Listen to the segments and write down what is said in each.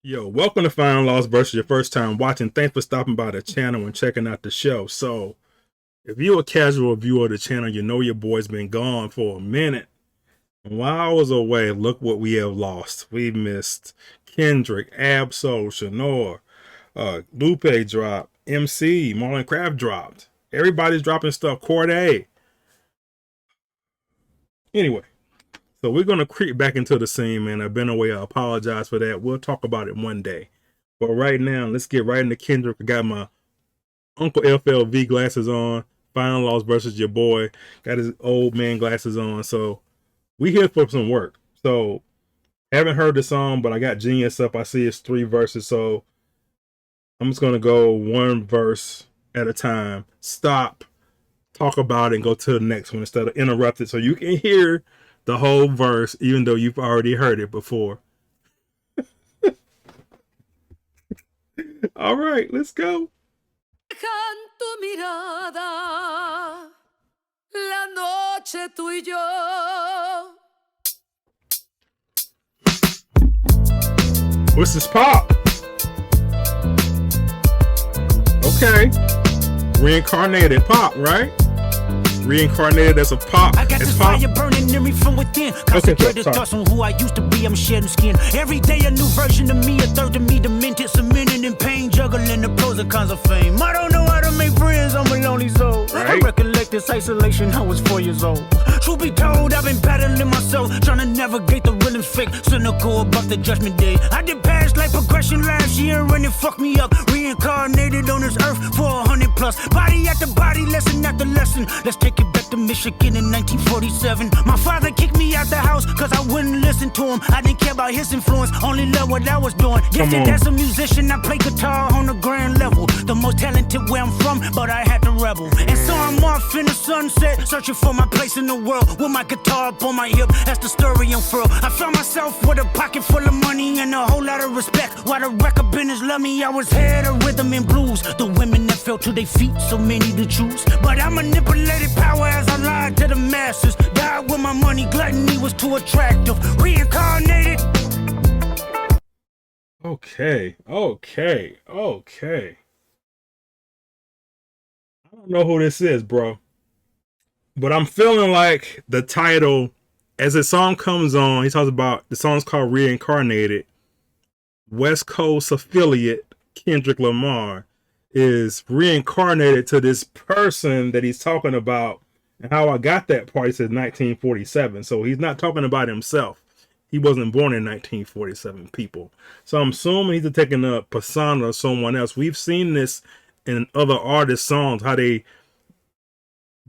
Yo, welcome to Final Lost versus your first time watching. Thanks for stopping by the channel and checking out the show. So, if you're a casual viewer of the channel, you know your boy's been gone for a minute. And while I was away, look what we have lost. We missed Kendrick, Absol, Shanor, Lupe dropped, MC, Marlon Craft dropped. Everybody's dropping stuff. Corday. Anyway. So we're going to creep back into the scene, man. I've been away. I apologize for that. We'll talk about it one day. But right now, let's get right into Kendrick. I got my Uncle FLV glasses on. Final Lost versus your boy. Got his old man glasses on. So we here for some work. So haven't heard the song, but I got Genius up. I see it's 3 verses. So I'm just going to go one verse at a time. Stop, talk about it, and go to the next one instead of interrupt it so you can hear the whole verse, even though you've already heard it before. All right, let's go. Tu mirada, la noche tú y yo. What's this pop? Okay. Reincarnated pop, right? Reincarnated as a pop. I got this fire burning in me from within. Concentrated thoughts on who I used to be. I'm shedding skin. Every day a new version of me, a third of me demented, cemented in pain, juggling the pros and cons of fame. I don't know how to make friends. I'm a lonely soul. Right. I recollect this isolation. I was 4 years old. Truth be told, I've been battling myself, trying to navigate the real and fake, cynical about the judgment day. I did past life progression last year and it fucked me up. Reincarnated on this earth for 100+. Body after body, lesson after lesson. Let's take it back to Michigan in 1947. My father kicked me out the house cause I wouldn't listen to him. I didn't care about his influence, only loved what I was doing. Gifted as a musician, I play guitar on the grand level. The most talented where I'm from, but I had to rebel. And so I'm off in the sunset, searching for my place in the world. With my guitar up on my hip, that's the story unfurled. I found myself with a pocket full of money and a whole lot of respect. While the record business loved me, I was head of rhythm and blues. The women that fell to their feet, so many to choose. But I manipulated power as I lied to the masses. Died with my money, gluttony was too attractive. Reincarnated. Okay. I don't know who this is, bro. But I'm feeling like the title, as the song comes on, he talks about, the song's called Reincarnated. West Coast affiliate Kendrick Lamar is reincarnated to this person that he's talking about. And how I got that part, he says 1947. So he's not talking about himself. He wasn't born in 1947, people. So I'm assuming he's taking a persona of someone else. We've seen this in other artists' songs, how they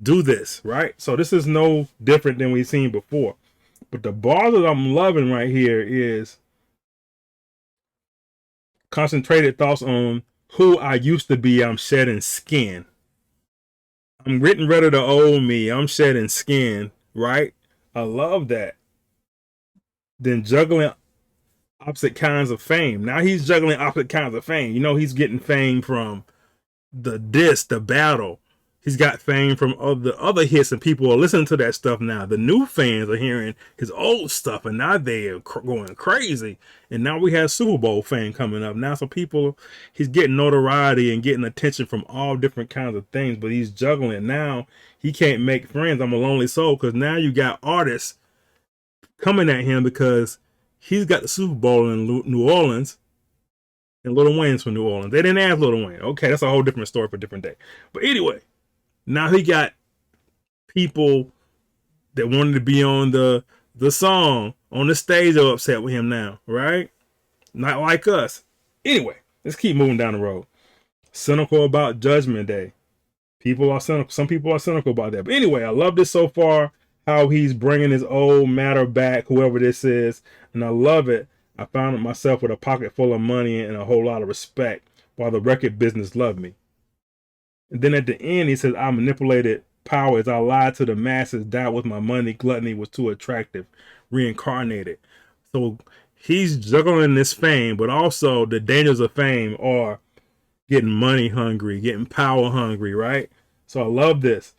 do this, right? So this is no different than we've seen before. But the bar that I'm loving right here is concentrated thoughts on who I used to be. I'm shedding skin. I'm getting rid of the old me. I'm shedding skin, right? I love that. Then juggling opposite kinds of fame. Now he's juggling opposite kinds of fame. You know, he's getting fame from the battle. He's got fame from other hits, and people are listening to that stuff now. The new fans are hearing his old stuff, and now they are going crazy. And now we have Super Bowl fame coming up now, so he's getting notoriety and getting attention from all different kinds of things. But he's juggling now. He can't make friends. I'm a lonely soul, because now you got artists coming at him because he's got the Super Bowl in New Orleans, and Lil Wayne's from New Orleans. They didn't ask Lil Wayne. Okay, that's a whole different story for a different day. But anyway. Now he got people that wanted to be on the song, on the stage, are upset with him now, right? Not like us. Anyway, let's keep moving down the road. Cynical about Judgment Day. People are cynical. Some people are cynical about that. But anyway, I love this so far, how he's bringing his old matter back, whoever this is, and I love it. I found myself with a pocket full of money and a whole lot of respect, while the record business loved me. And then at the end, he says, I manipulated power as I lied to the masses, died with my money, gluttony was too attractive, reincarnated. So he's juggling this fame, but also the dangers of fame are getting money hungry, getting power hungry, right? So I love this.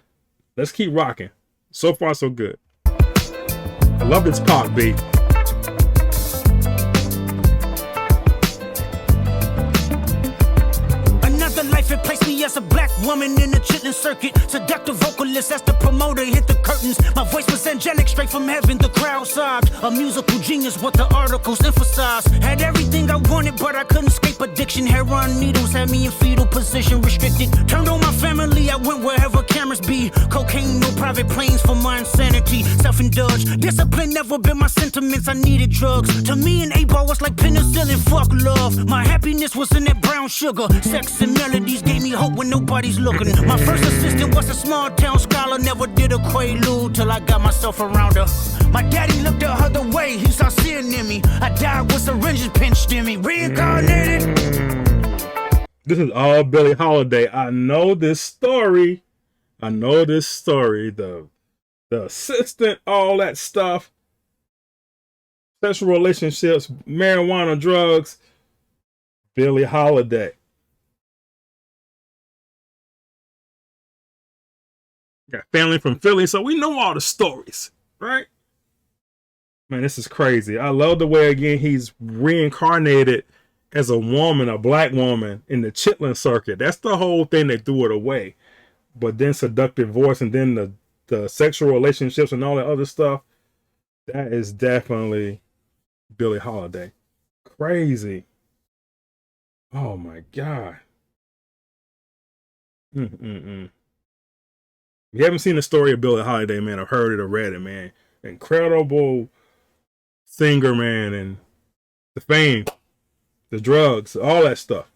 Let's keep rocking. So far, so good. I love this pop beat. me as a black woman in the chitlin' circuit. Seductive vocalist as the promoter hit the curtains. My voice was angelic, straight from heaven, the crowd sobbed. A musical genius, what the articles emphasize. Had everything I wanted, but I couldn't escape addiction. Heroin needles had me in fetal position, restricted. Turned on my family, I went wherever cameras be. Cocaine, no private planes for my insanity. Self-indulge, discipline never been my sentiments. I needed drugs. To me, an 8-ball was like penicillin, fuck love. My happiness was in that brown sugar. Sex and melodies gave me hope when nobody's looking. My first assistant was a small town scholar. Never did a quaalude till I got myself around her. My daddy looked the other way, he saw sin in me. I died with syringes pinched in me. Reincarnated. This is all Billie Holiday. I know this story. The assistant, all that stuff. Sexual relationships, marijuana, drugs. Billie Holiday. Got family from Philly, so we know all the stories, right? Man, this is crazy. I love the way, again, he's reincarnated as a woman, a black woman, in the chitlin' circuit. That's the whole thing. They threw it away. But then seductive voice and then the sexual relationships and all that other stuff, that is definitely Billie Holiday. Crazy. Oh, my God. If you haven't seen the story of Billie Holiday, man, I've heard it or read it, man. Incredible singer, man, and the fame, the drugs, all that stuff.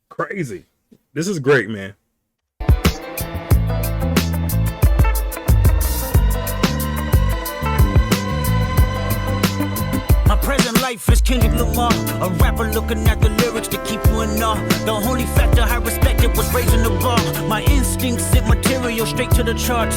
Crazy. This is great, man. Present life is Kendrick Lamar, a rapper looking at the lyrics to keep you in awe. The only factor I respected was raising the bar. My instincts sent material straight to the charts.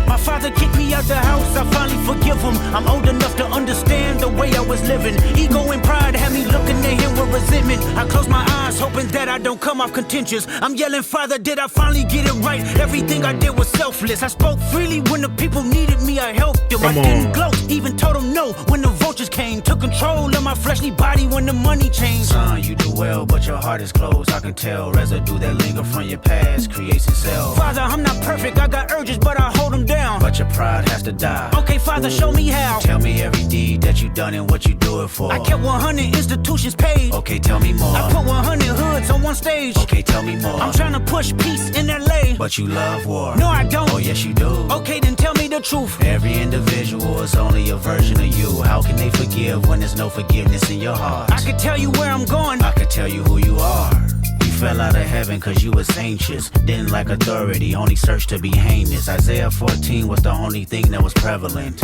My father kicked me out the house, I finally forgive him. I'm old enough to understand the way I was living. Ego and pride had me looking at him with resentment. I close my eyes, hoping that I don't come off contentious. I'm yelling, Father, did I finally get it right? Everything I did was selfless. I spoke freely when the people needed me, I helped them. I didn't gloat, even told them no when the vultures came. Took control of my fleshly body when the money changed. Son, you do well, but your heart is closed. I can tell residue that linger from your past creates itself. Father, I'm not perfect, I got urges, but I hold them down. But your pride has to die. Okay, Father, show me how. Tell me every deed that you done and what you do it for. I kept 100 institutions paid. Okay, tell me more. I put 100 hoods on one stage. Okay, tell me more. I'm trying to push peace in LA. But you love war. No, I don't. Oh, yes, you do. Okay, then tell me the truth. Every individual is only a version of you. How can they forgive when there's no forgiveness in your heart? I could tell you where I'm going. I could tell you who you are. You fell out of heaven cause you was anxious. Didn't like authority, only searched to be heinous. Isaiah 14 was the only thing that was prevalent.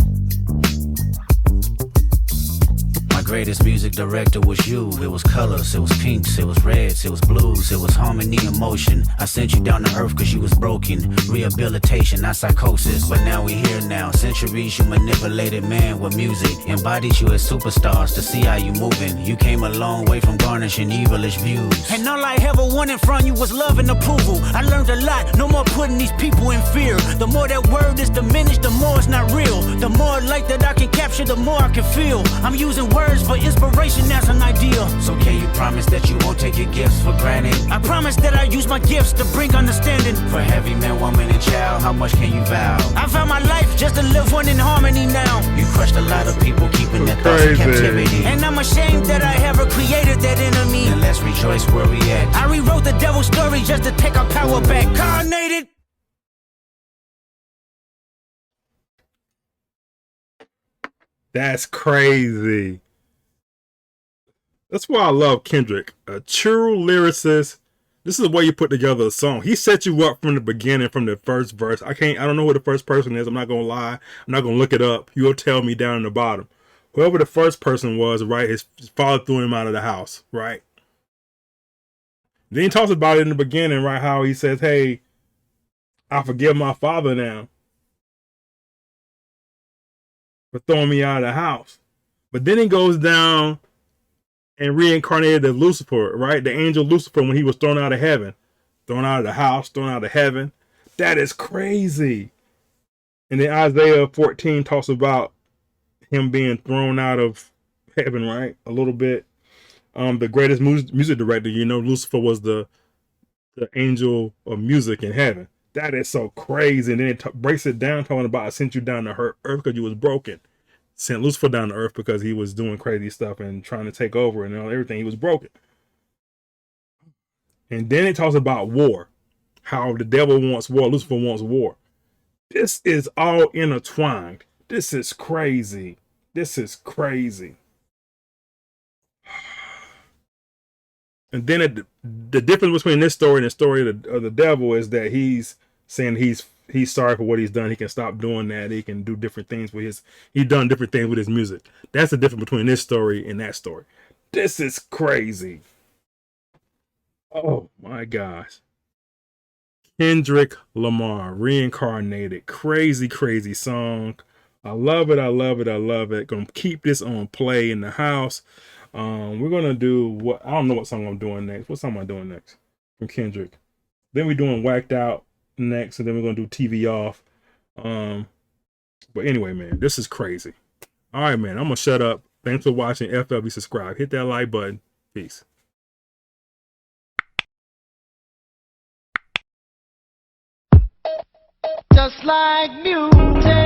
My greatest music director was you. It was colors, it was pinks, it was reds, it was blues, it was harmony and motion. I sent you down to earth cause you was broken. Rehabilitation, not psychosis. But now we here now. Centuries you manipulated man with music. Embodied you as superstars to see how you moving. You came a long way from garnishing evilish views. And all I ever wanted from you was love and approval. I learned a lot, no more putting these people in fear. The more that word is diminished, the more it's not real. The more light that I can capture, the more I can feel. I'm using words for inspiration as an ideal. So can you promise that you won't take your gifts for granted? I promise that I use my gifts to bring understanding. For heavy man, woman, and child, how much can you vow? I found my life just to live one in harmony now. You crushed a lot of people, keeping their thoughts in captivity. And I'm ashamed that I ever created that enemy. Then let's rejoice where we at. I rewrote the devil's story just to take our power back. Carnated. That's crazy. That's why I love Kendrick. A true lyricist. This is the way you put together a song. He set you up from the beginning, from the first verse. I don't know who the first person is. I'm not going to lie. I'm not going to look it up. You'll tell me down in the bottom. Whoever the first person was, right, his father threw him out of the house, right? Then he talks about it in the beginning, right, how he says, hey, I forgive my father now for throwing me out of the house. But then he goes down and reincarnated as Lucifer, right? The angel Lucifer when he was thrown out of heaven. Thrown out of the house, thrown out of heaven. That is crazy. And then Isaiah 14 talks about him being thrown out of heaven, right? A little bit. The greatest music director, Lucifer was the the angel of music in heaven. That is so crazy. And then it breaks it down, talking about I sent you down to earth because you was broken. Sent Lucifer down to earth because he was doing crazy stuff and trying to take over and everything. He was broken. And then it talks about war, how the devil wants war, Lucifer wants war. This is all intertwined. This is crazy. This is crazy. And then the difference between this story and the story of the devil is that he's saying he's sorry for what he's done. He can stop doing that. He can do different things with he's done different things with his music. That's the difference between this story and that story. This is crazy. Oh my gosh. Kendrick Lamar, Reincarnated. Crazy, crazy song. I love it. I love it. I love it. Gonna keep this on play in the house. We're gonna do what I don't know what song I'm doing next. What song am I doing next from Kendrick? Then we're doing Whacked Out next, and then we're gonna do TV Off. But anyway, man, this is crazy. All right, man, I'm gonna shut up. Thanks for watching. FLB, subscribe, hit that like button. Peace. Just like music.